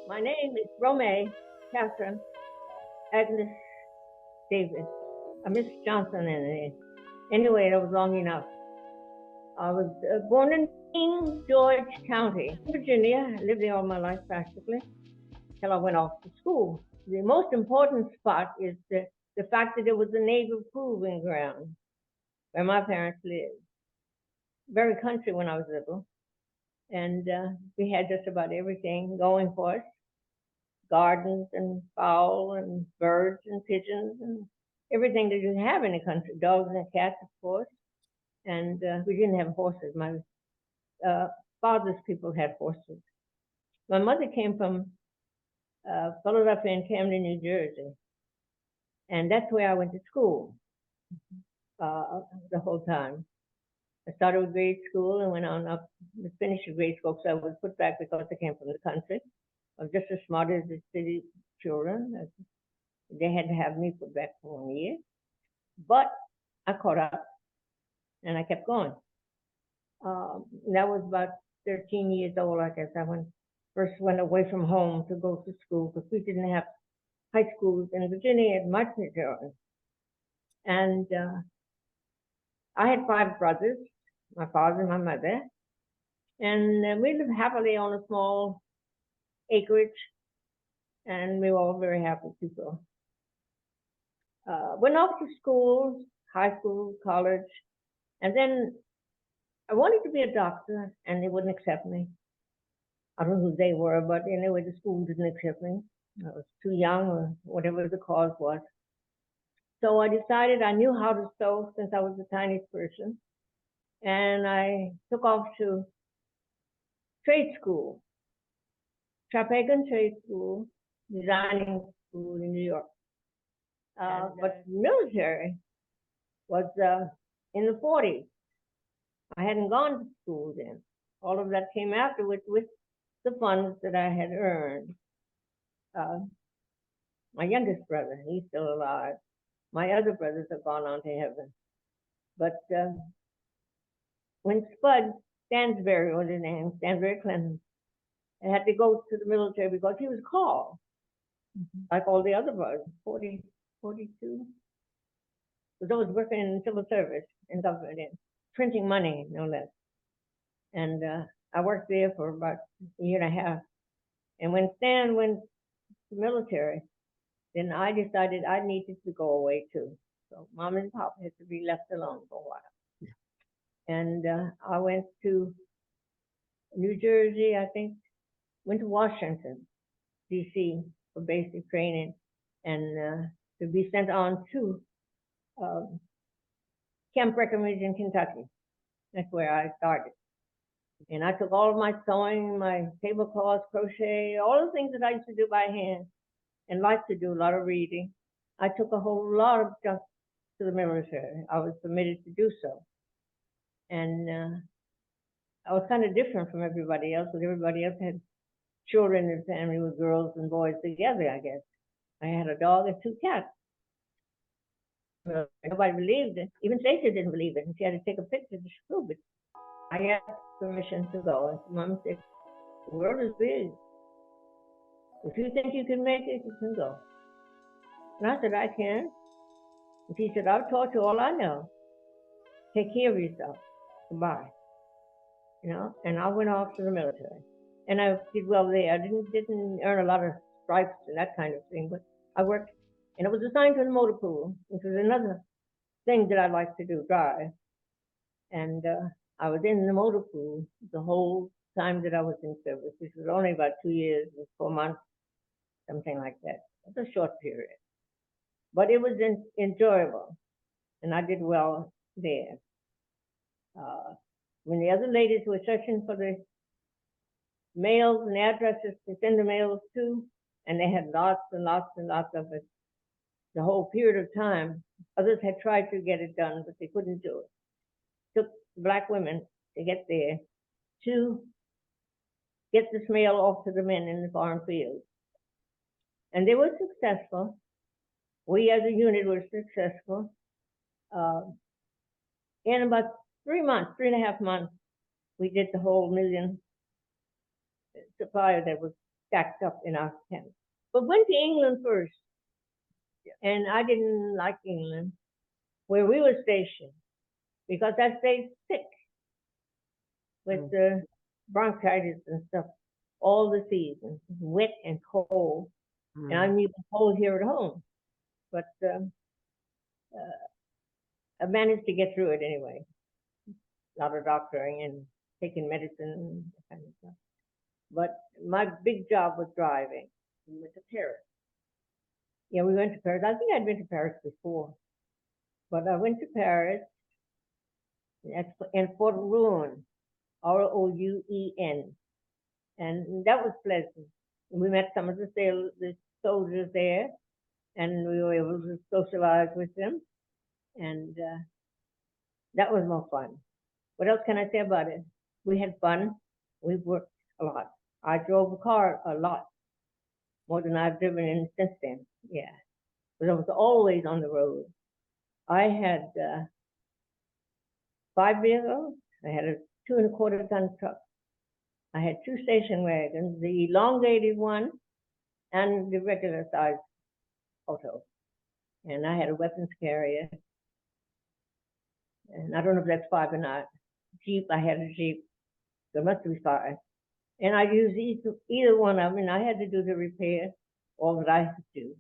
My name is Romay Catherine Agnes Davis. Miss Johnson in it. Anyway, that was long enough. I was born in King George County, Virginia. I lived there all my life practically till I went off to school. The most important spot is the fact that it was a naval proving ground where my parents lived. Very country when I was little, and we had just about everything going for us: gardens and fowl and birds and pigeons and everything that you have in the country. Dogs and cats, of course. And we didn't have horses. My uh, father's people had horses. My mother came from Philadelphia and Camden, New Jersey, and that's where I went to school uh, the whole time. I started with grade school and went on up to finish grade school, so I was put back because I came from the country. I was just as smart as the city children. They had to have me put back for 1 year, but I caught up and I kept going. That was about 13 years old, I guess. First went away from home to go to school because we didn't have high schools in Virginia and much New Jersey. And I had five brothers, my father and my mother, and we lived happily on a small acreage, and we were all very happy people. Went off to school, high school, college, and then I wanted to be a doctor, and they wouldn't accept me. I don't know who they were, but anyway, the school didn't accept me. I was too young, or whatever the cause was. So I decided I knew how to sew since I was the tiniest person, and I took off to trade school, Chapagan Trade School, designing school in New York. But military was in the 40s. I hadn't gone to school then. All of that came afterwards with the funds that I had earned. Uh, my youngest brother, he's still alive. My other brothers have gone on to heaven. But when Spud Stansbury was his name, Stansbury Clinton, I had to go to the military because he was called, like all the other brothers, 40, 42. Because I was working in civil service in government, and printing money, no less. And I worked there for about a year and a half. And when Stan went to the military, then I decided I needed to go away too. So mom and pop had to be left alone for a while. And I went to New Jersey, I think, went to Washington, D.C. for basic training and to be sent on to Camp Breckenridge in Kentucky. That's where I started. And I took all of my sewing, my tablecloths, crochet, all the things that I used to do by hand and liked to do, a lot of reading. I took a whole lot of stuff to the military. I was permitted to do so. And I was kind of different from everybody else, because everybody else had children in the family with girls and boys together, I guess. I had a dog and two cats. Nobody believed it. Even Stacey didn't believe it, and she had to take a picture to prove it. I asked permission to go, and Mom said, "The world is big. If you think you can make it, you can go." And I said, "I can." And she said, "I've taught you all I know. Take care of yourself. Goodbye." And I went off to the military. And I did well there. I didn't earn a lot of stripes and that kind of thing, but I worked, and I was assigned to the motor pool, which was another thing that I like to do, drive. And I was in the motor pool the whole time that I was in service, which was only about 2 years and 4 months, something like that. It was a short period, but it was enjoyable, and I did well there. When the other ladies were searching for the mails and addresses to send the mails to, and they had lots and lots and lots of it the whole period of time, others had tried to get it done, but they couldn't do it. It took black women to get there to get this mail off to the men in the farm fields. And they were successful. We as a unit were successful. In about 3 months, 3.5 months, we did the whole million supply that was stacked up in our tent. But went to England first, and I didn't like England, where we were stationed, because I stayed sick with the bronchitis and stuff all the seasons, wet and cold. And I'm even cold here at home. But I managed to get through it anyway. A lot of doctoring and taking medicine and that kind of stuff. But my big job was driving. We went to Paris. Yeah, we went to Paris. I think I'd been to Paris before. But I went to Paris and Fort Rouen, Rouen. And that was pleasant. We met some of the soldiers there, and we were able to socialize with them. And that was more fun. What else can I say about it? We had fun. We worked a lot. I drove a car a lot, more than I've driven in since then. Yeah, but I was always on the road. I had 5 vehicles. I had a 2.25-ton truck. I had 2 station wagons, the elongated one and the regular size auto. And I had a weapons carrier. And I don't know if that's 5 or not. Jeep, I had a Jeep. There must be 5. And I used either one of them, and I had to do the repair, all that I could do.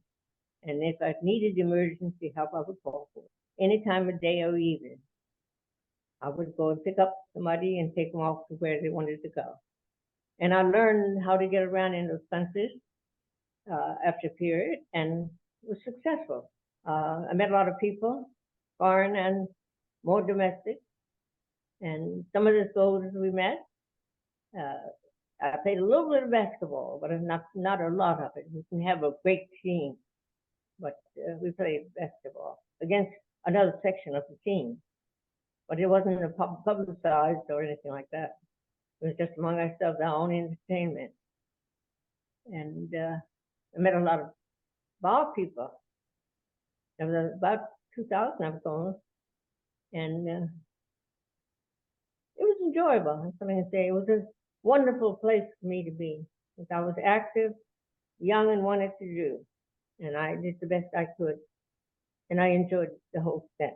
And if I needed emergency help, I would call for it. Any time of day or evening, I would go and pick up somebody and take them off to where they wanted to go. And I learned how to get around in those countries after a period, and was successful. I met a lot of people, foreign and more domestic. And some of the soldiers we met, I played a little bit of basketball, but not a lot of it. We didn't have a great team, but we played basketball against another section of the team. But it wasn't publicized or anything like that. It was just among ourselves, our own entertainment. And I met a lot of bar people. There was about 2,000 of us almost. And it was enjoyable. That's what I can say. It was a wonderful place for me to be, because I was active, young, and wanted to do. And I did the best I could. And I enjoyed the whole stint.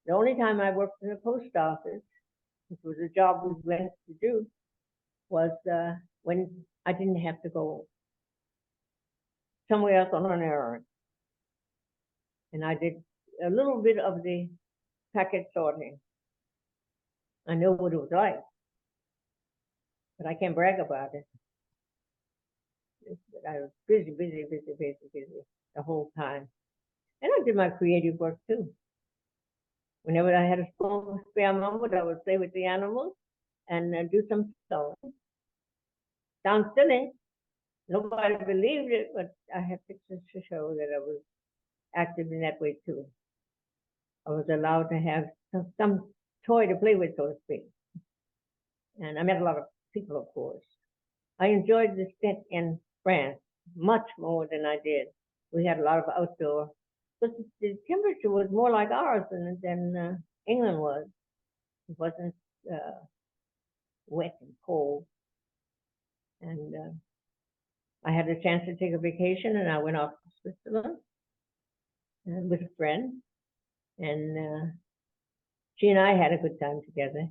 The only time I worked in the post office, which was a job we went to do, was when I didn't have to go somewhere else on an errand. And I did a little bit of the packet sorting. I know what it was like, but I can't brag about it. I was busy the whole time. And I did my creative work too. Whenever I had a small spare moment, I would play with the animals and do some sewing. Sounds silly. Nobody believed it, but I have pictures to show that I was active in that way too. I was allowed to have some toy to play with, so to speak. And I met a lot of people, of course. I enjoyed the stint in France much more than I did. We had a lot of outdoor, but the temperature was more like ours than England was. It wasn't wet and cold. And I had a chance to take a vacation, and I went off to Switzerland with a friend. And she and I had a good time together.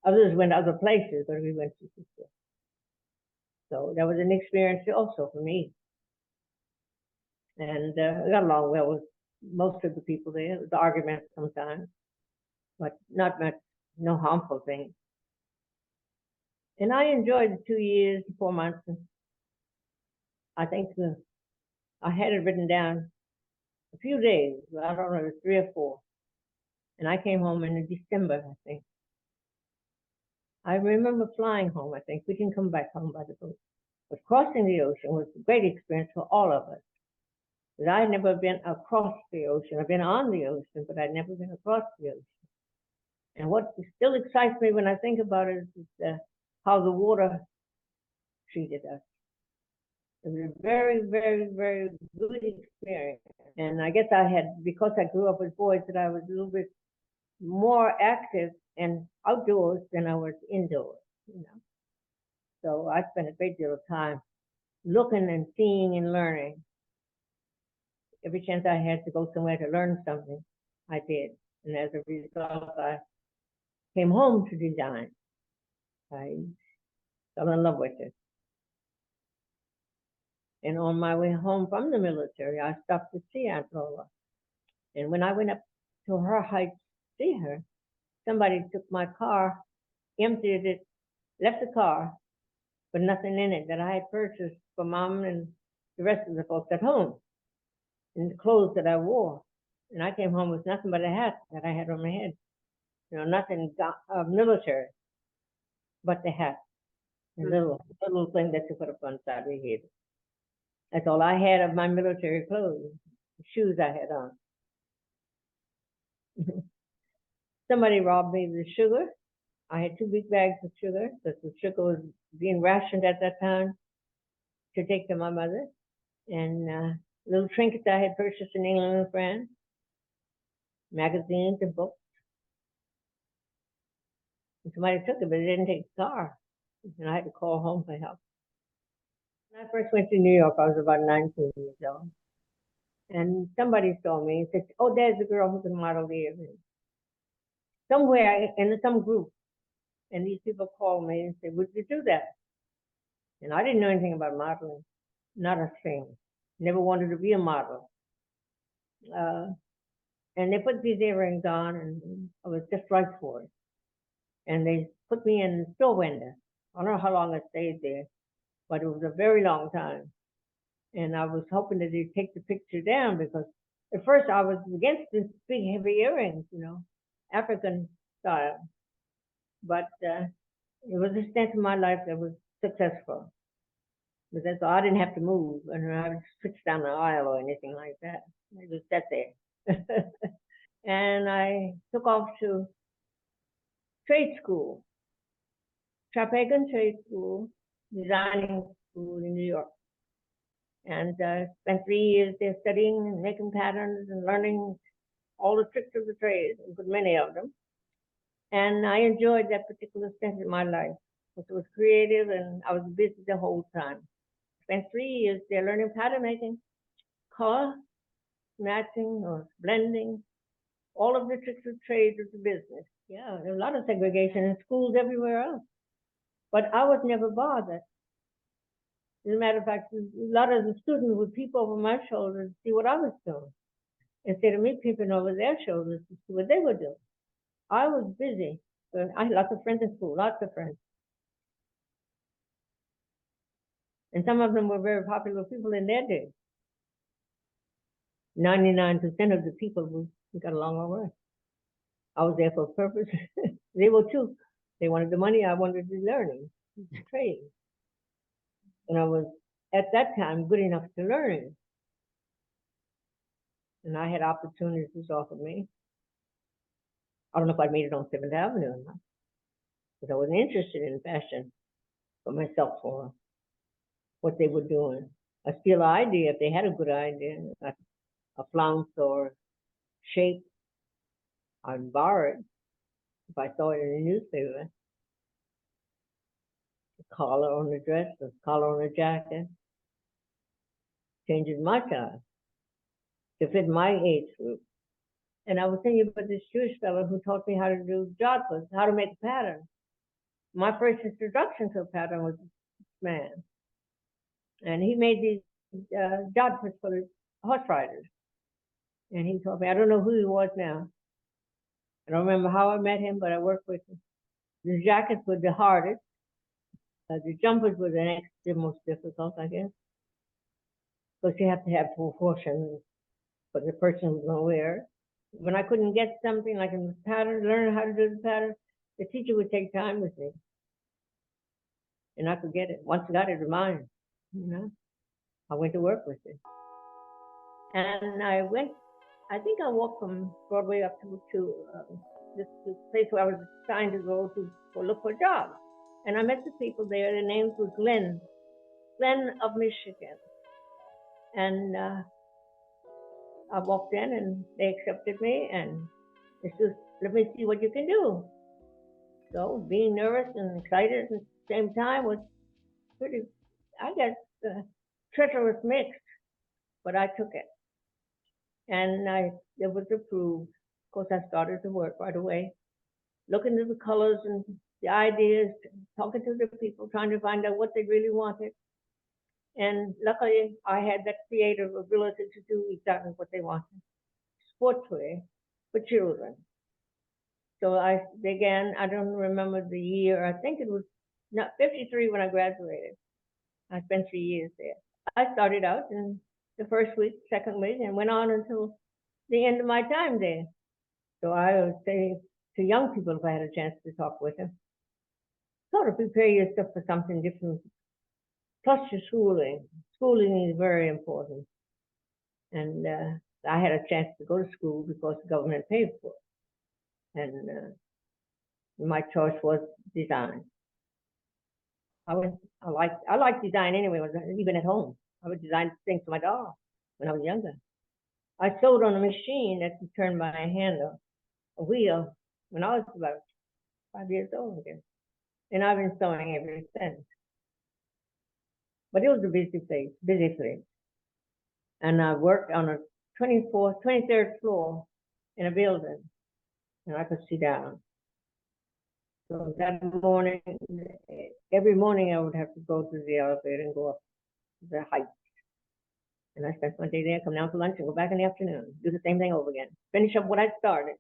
Others went other places, but we went to Switzerland. So that was an experience also for me. And I got along well with most of the people there. There was arguments sometimes, but not much, no harmful things. And I enjoyed the 2 years, 4 months. And I think I had it written down a few days. I don't know, it was 3 or 4. And I came home in December, I think. I remember flying home, I think. We didn't come back home by the boat. But crossing the ocean was a great experience for all of us. Because I had never been across the ocean. I've been on the ocean, but I'd never been across the ocean. And what still excites me when I think about it is how the water treated us. It was a very, very, very good experience. And I guess because I grew up with boys, that I was a little bit more active and outdoors than I was indoors, you know. So I spent a great deal of time looking and seeing and learning. Every chance I had to go somewhere to learn something, I did. And as a result, I came home to design. I fell in love with it. And on my way home from the military, I stopped to see Aunt Lola. And when I went up to her height to see her, somebody took my car, emptied it, left the car, but nothing in it that I had purchased for Mom and the rest of the folks at home, and the clothes that I wore. And I came home with nothing but a hat that I had on my head. Nothing military, but the hat, the little thing that you put up on the side of your head. That's all I had of my military clothes, the shoes I had on. Somebody robbed me of the sugar. I had 2 big bags of sugar because the sugar was being rationed at that time to take to my mother. And little trinkets I had purchased in England and France, magazines and books. And somebody took it, but they didn't take the car. And I had to call home for help. When I first went to New York, I was about 19 years old. And somebody saw me and said, "Oh, there's a girl who can model here." Somewhere in some group. And these people called me and said, "Would you do that?" And I didn't know anything about modeling, not a thing. Never wanted to be a model. And they put these earrings on, and I was just right for it. And they put me in the store window. I don't know how long I stayed there, but it was a very long time. And I was hoping that they'd take the picture down because at first I was against this big heavy earrings, African style. But it was a stint in my life that was successful. But that's all. I didn't have to move, and I didn't switch down the aisle or anything like that. I just sat there. And I took off to trade school, Chapaigan Trade School, designing school in New York. And spent 3 years there studying and making patterns and learning all the tricks of the trade, a good many of them. And I enjoyed that particular stint in my life because it was creative and I was busy the whole time. Spent 3 years there learning pattern making, color, matching or blending, all of the tricks of trade of the business. Yeah, there was a lot of segregation in schools everywhere else. But I was never bothered. As a matter of fact, a lot of the students would peep over my shoulder to see what I was doing, instead of me peeping over their shoulders to see what they were doing. I was busy. I had lots of friends in school, lots of friends. And some of them were very popular people in their day. 99% of the people we got along all right. I was there for a purpose. They were too. They wanted the money, I wanted the learning, the trade. And I was, at that time, good enough to learn. And I had opportunities offered me. I don't know if I made it on 7th Avenue or not, because I wasn't interested in fashion for myself or what they were doing. A steal idea, if they had a good idea, like a flounce or shape, I'd borrow it if I saw it in a newspaper. The collar on the dress, the collar on the jacket, changes my size to fit my age group. And I was thinking about this Jewish fellow who taught me how to do jodhpurs, how to make a pattern. My first introduction to a pattern was this man. And he made these jodhpurs for the horse riders. And he taught me, I don't know who he was now. I don't remember how I met him, but I worked with him. The jackets were the hardest. The jumpers were the next, the most difficult, I guess. Because you have to have proportions for the person who's going to wear it. When I couldn't get something like in the pattern, learn how to do the pattern, the teacher would take time with me. And I could get it. Once I got it, it was mine. I went to work with it. And I think I walked from Broadway up to this place where I was assigned to go to look for a job. And I met the people there. Their names were Glen of Michigan. And I walked in and they accepted me and they said, let me see what you can do. So being nervous and excited at the same time was pretty, I guess, treacherous mix, but I took it. And it was approved. Of course, I started to work right away, looking at the colors and the ideas, talking to the people, trying to find out what they really wanted. And luckily, I had that creative ability to do exactly what they wanted. Sportswear for children. So I began, I don't remember the year, I think it was not 53 when I graduated. I spent 3 years there. I started out in the first week, second week, and went on until the end of my time there. So I would say to young people, if I had a chance to talk with them, sort of prepare yourself for something different. Plus your schooling. Schooling is very important. And I had a chance to go to school because the government paid for it. And my choice was design. I liked design anyway, even at home. I would design things for my doll when I was younger. I sewed on a machine that could turn by a handle, a wheel, when I was about 5 years old again. And I've been sewing ever since. But it was a busy place. And I worked on a 23rd floor in a building, and I could see down. So that morning, every morning I would have to go to the elevator and go up the heights. And I spent my day there, come down for lunch and go back in the afternoon, do the same thing over again, finish up what I started.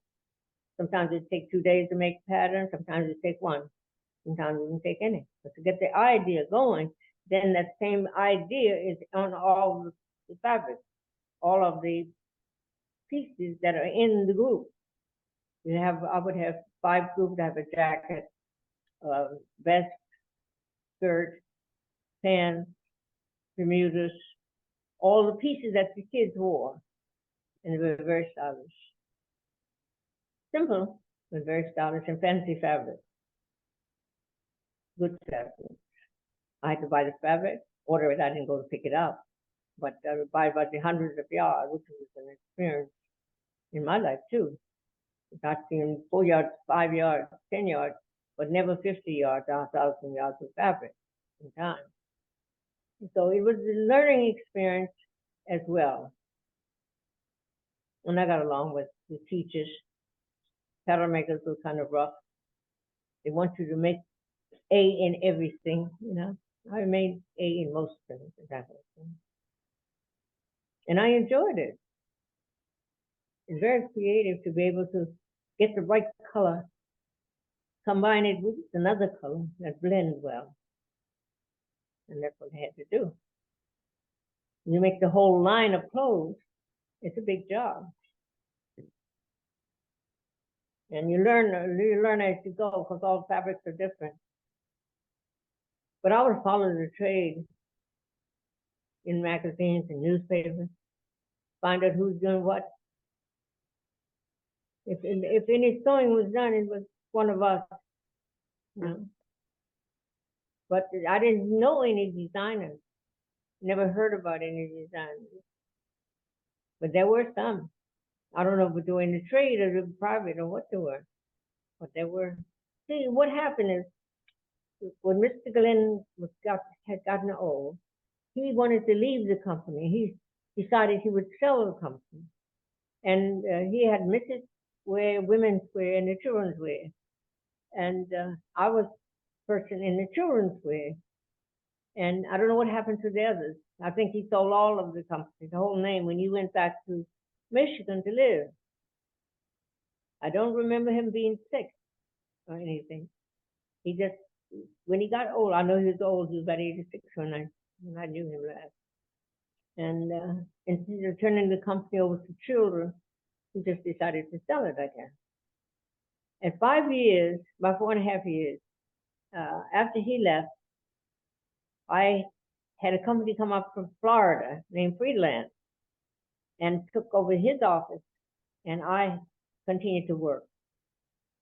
Sometimes it'd take 2 days to make patterns, sometimes it'd take one, sometimes it wouldn't take any. But to get the idea going, then that same idea is on all the fabric, all of the pieces that are in the group. I would have 5 groups. I have a jacket, vest, skirt, pants, Bermudas, all the pieces that the kids wore, and they were very stylish. Simple, but very stylish and fancy fabric. Good fabric. I had to buy the fabric, order it. I didn't go to pick it up, but I would buy about the hundreds of yards, which was an experience in my life too. I've seen 4 yards, 5 yards, 10 yards, but never 50 yards, 1,000 yards of fabric in time. So it was a learning experience as well. And I got along with the teachers. Pattern makers were kind of rough. They want you to make A in everything, you know. I made A in most things, exactly. And I enjoyed it. It's very creative to be able to get the right color, combine it with another color that blends well. And that's what I had to do. You make the whole line of clothes, it's a big job. And you learn as you go because all fabrics are different. But I would follow the trade in magazines and newspapers, find out who's doing what. If any sewing was done, it was one of us. You know? But I didn't know any designers. Never heard about any designers. But there were some. I don't know if they were in the trade or the private or what they were. But there were. See, what happened is when Mr. Glen had gotten old, he wanted to leave the company. He decided he would sell the company. And he had Mrs. Wear, women's wear, and the children's wear. And I was person in the children's wear. And I don't know what happened to the others. I think he sold all of the company, the whole name, when he went back to Michigan to live. I don't remember him being sick or anything. He just, when he got old, I know he was old, he was about 86 when I knew him last. And instead of turning the company over to children, he just decided to sell it again. And 5 years, about 4.5 years, after he left, I had a company come up from Florida named Freeland and took over his office, and I continued to work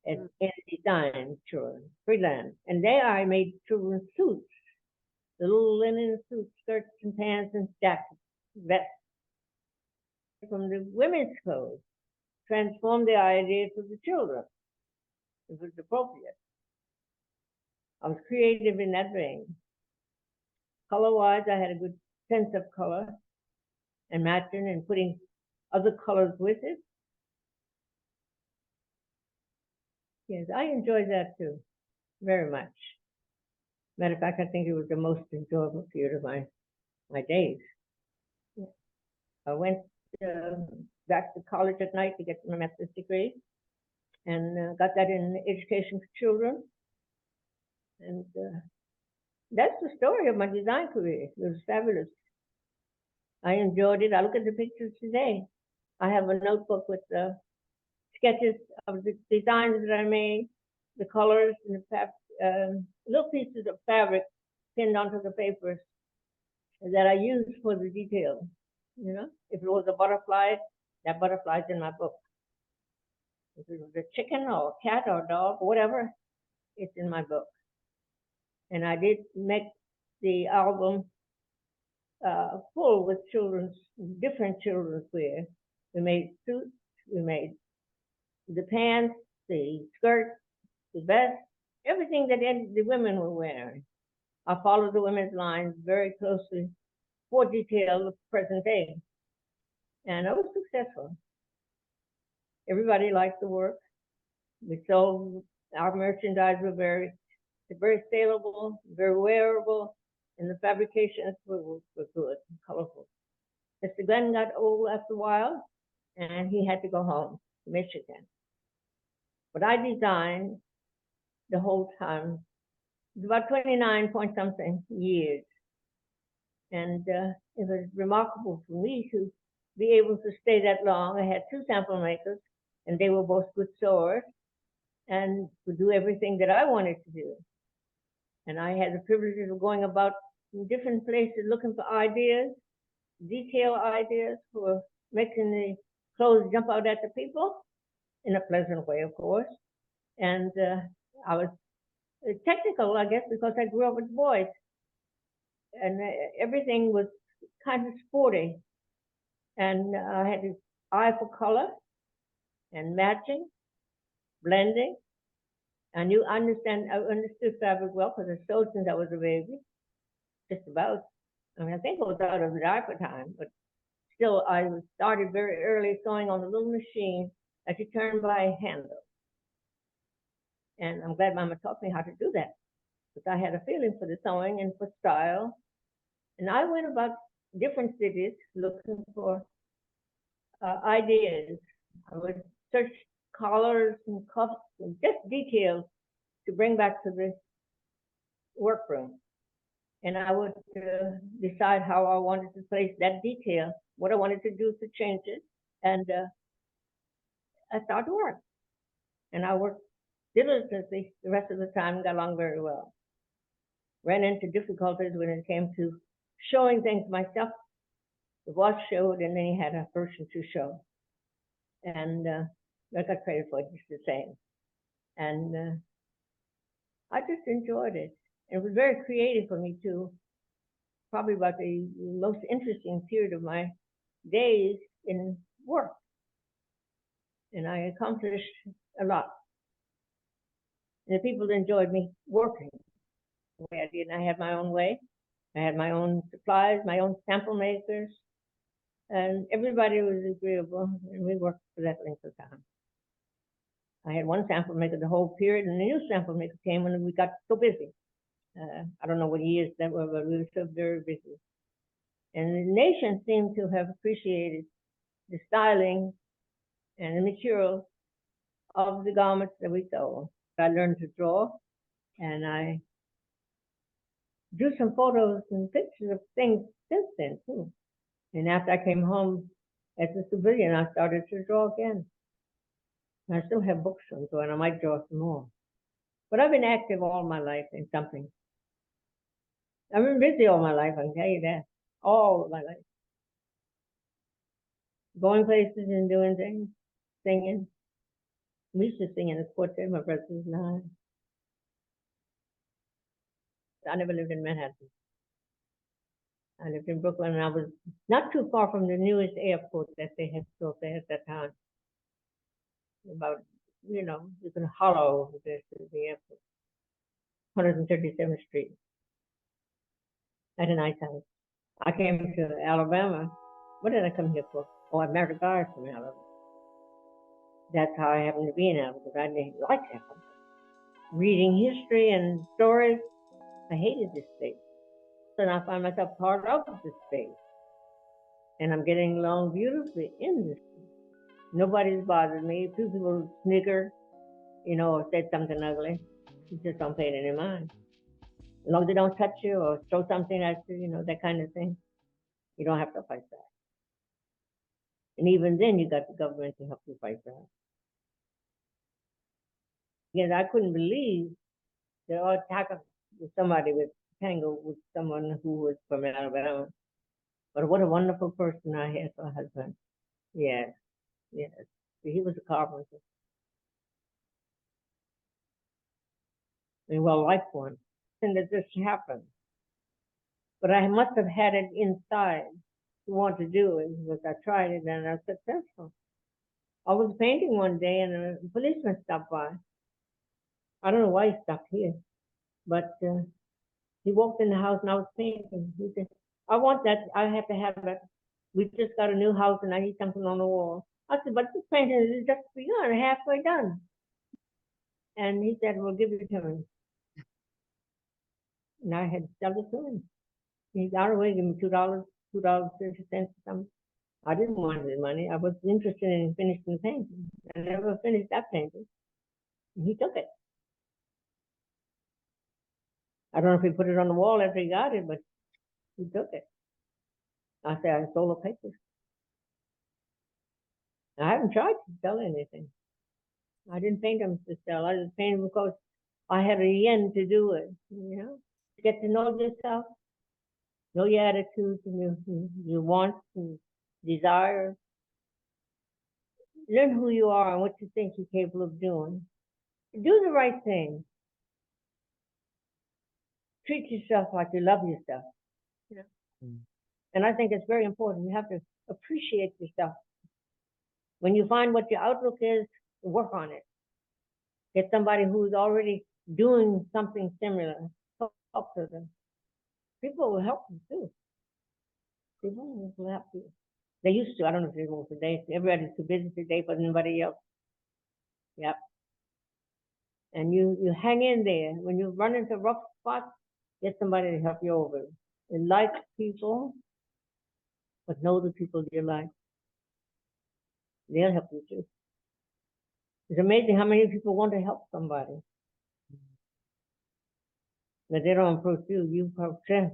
in design, children, Freeland. And there I made children's suits, the little linen suits, skirts and pants and jackets, vests. From the women's clothes, transformed the idea to the children. It was appropriate. I was creative in that vein. Color-wise, I had a good sense of color and matching and putting other colors with it. Yes, I enjoyed that too, very much. Matter of fact, I think it was the most enjoyable period of my days. I went back to college at night to get my master's degree and got that in education for children. And that's the story of my design career. It was fabulous. I enjoyed it. I look at the pictures today. I have a notebook with sketches of the designs that I made, the colors, and the little pieces of fabric pinned onto the papers that I used for the detail. You know, if it was a butterfly, that butterfly's in my book. If it was a chicken or a cat or a dog, or whatever, it's in my book. And I did make the album full with different children's wear. We made suits, we made the pants, the skirts, the vest, everything that the women were wearing. I followed the women's lines very closely for detail of present day. And I was successful. Everybody liked the work. We sold, our merchandise were very saleable, very wearable, and the fabrications were good and colorful. Mr. Glen got old after a while, and he had to go home to Michigan. But I designed the whole time. It was about 29 point something years. And it was remarkable for me to be able to stay that long. I had two sample makers, and they were both good sewers and could do everything that I wanted to do. And I had the privilege of going about in different places looking for ideas, detail ideas for making the clothes jump out at the people in a pleasant way, of course. And I was technical, I guess, because I grew up with boys. And everything was kind of sporty. And I had an eye for color and matching, blending. I understood fabric well because I sewed since I was a baby, just about. I mean, I think I was out of the diaper time, but still, I started very early sewing on a little machine that you turn by a handle. And I'm glad Mama taught me how to do that, because I had a feeling for the sewing and for style. And I went about different cities looking for ideas. I would search collars and cuffs and just details to bring back to the workroom. And I would decide how I wanted to place that detail, what I wanted to do to change it. And I started to work. And I worked diligently the rest of the time and got along very well. Ran into difficulties when it came to showing things myself. The boss showed, and then he had a person to show. And I got credit for it just the same. And I just enjoyed it. It was very creative for me too. Probably about the most interesting period of my days in work. And I accomplished a lot. And the people enjoyed me working the way I did. And I had my own way. I had my own supplies, my own sample makers. And everybody was agreeable. And we worked for that length of time. I had one sample maker the whole period, and a new sample maker came when we got so busy. I don't know what years that were, but we were so very busy. And the nation seemed to have appreciated the styling and the material of the garments that we sold. I learned to draw, and I drew some photos and pictures of things since then, too. And after I came home as a civilian, I started to draw again. And I still have books to draw, and I might draw some more. But I've been active all my life in something. I've been busy all my life, I can tell you that. All of my life. Going places and doing things, singing. We used to sing in a quartet, my brothers and I never lived in Manhattan. I lived in Brooklyn, and I was not too far from the newest airport that they had built there at that time. About, you can hollow over there to the airport. 137th Street. I had a nice house. I came to Alabama. What did I come here for? Oh, I married a guy from Alabama. That's how I happened to be in Alabama, because I didn't like Alabama. Reading history and stories, I hated this state. So now I find myself part of this state. And I'm getting along beautifully in this state. Nobody's bothered me. People snigger, or said something ugly. You just don't pay it any mind. As long as they don't touch you or throw something at you, that kind of thing, you don't have to fight back. And even then, you got the government to help you fight back. Again, I couldn't believe that I attack with somebody with tango with someone who was from Alabama. But what a wonderful person I had for a husband. Yes, yes. He was a carpenter. And well liked one. And that this happened. But I must have had it inside to want to do it, because I tried it and I was successful. I was painting one day and a policeman stopped by. I don't know why he stopped here, but he walked in the house and I was painting. He said, I want that. I have to have it. We just got a new house and I need something on the wall. I said, but this painting is just begun, halfway done. And he said, well, give it to me. And I had to sell it to him. He got away, gave me $2, $2.50 or something. I didn't want his money. I was interested in finishing the painting. I never finished that painting. And he took it. I don't know if he put it on the wall after he got it, but he took it. I said, I sold the pictures. I haven't tried to sell anything. I didn't paint them to sell. I just painted them because I had a yen to do it. Get to know yourself, know your attitudes and your wants and desires. Learn who you are and what you think you're capable of doing. Do the right thing. Treat yourself like you love yourself. And I think it's very important. You have to appreciate yourself. When you find what your outlook is, work on it. Get somebody who's already doing something similar. Talk to them. People will help you too. People will help you. They used to. I don't know if they will today. Everybody's too busy today for anybody else. Yep. And you hang in there. When you run into rough spots, get somebody to help you over it. And like people, but know the people you like. They'll help you too. It's amazing how many people want to help somebody. But they don't approach you, you approach them.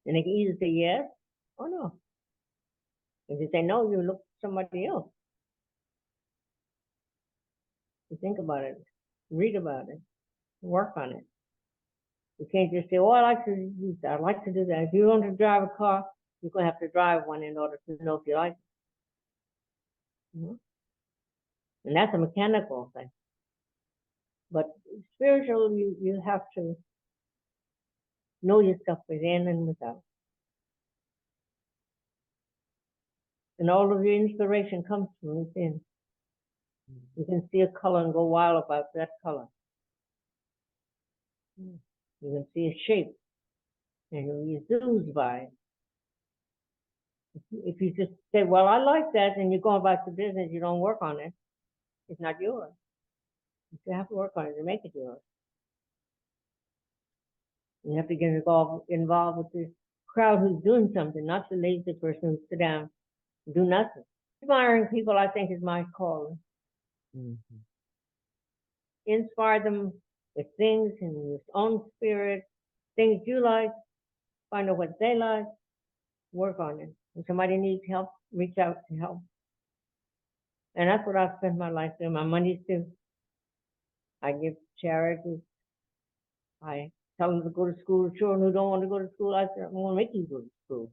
And they can either say yes or no. If you say no, you look for somebody else. You think about it, read about it, work on it. You can't just say, oh, I like to do that. I like to do that. If you want to drive a car, you're going to have to drive one in order to know if you like it. And that's a mechanical thing. But spiritual, you have to know yourself within and without. And all of your inspiration comes from within. You can see a color and go wild about that color. You can see a shape and you're enthused by it. If you just say, well, I like that, and you go about your business, you don't work on it, it's not yours. You have to work on it to make it yours. You have to get involved with this crowd who's doing something, not the lazy person who sit down and do nothing. Inspiring people, I think, is my calling. Inspire them with things in your own spirit, things you like, find out what they like, work on it. If somebody needs help, reach out to help. And that's what I've spent my life doing. My money's too. I give charities. I tell them to go to school. Children who don't want to go to school, I say, I'm going to make you go to school.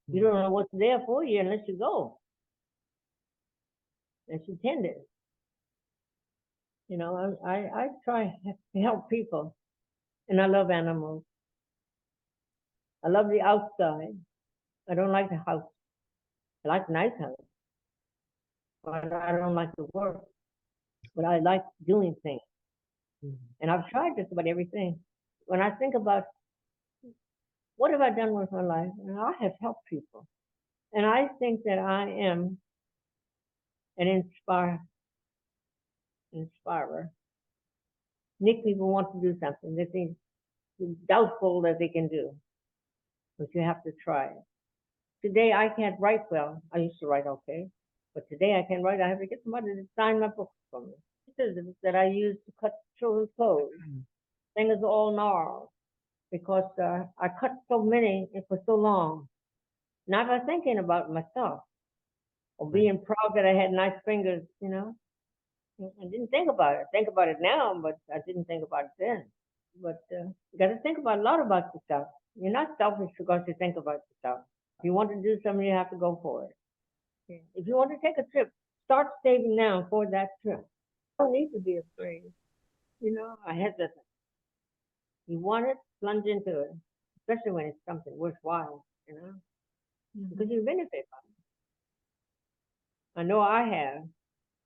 You don't know what's there for you unless you go. Unless you attend it. I try to help people. And I love animals. I love the outside. I don't like the house. I like the nice house. But I don't like the work. But I like doing things. And I've tried just about everything. when I think about what have I done with my life, and I have helped people. And I think that I am an inspirer. Make people want to do something that they doubtful that they can do, but you have to try it. Today I can't write well. I used to write okay, but today I can't write. I have to get somebody to sign my book for me. Scissors that I use to cut children's clothes. Fingers are all gnarled because I cut so many and for so long, not by thinking about myself or being proud that I had nice fingers. I didn't think about it. I think about it now, but I didn't think about it then. But you got to think about a lot about yourself. You're not selfish because you think about yourself. If you want to do something, you have to go for it. Yeah. If you want to take a trip, start saving now for that trip. You don't need to be afraid. I hesitate. You want it, plunge into it, especially when it's something worthwhile, because you benefit from it. I know I have.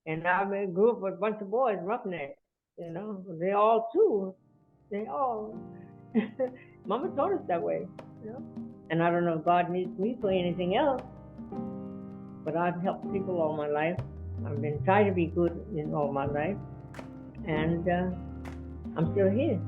And I grew up with a bunch of boys, roughnecks, they all too. They all, Mama taught us that way, And I don't know if God needs me for anything else, but I've helped people all my life. I've been trying to be good in all my life, and I'm still here.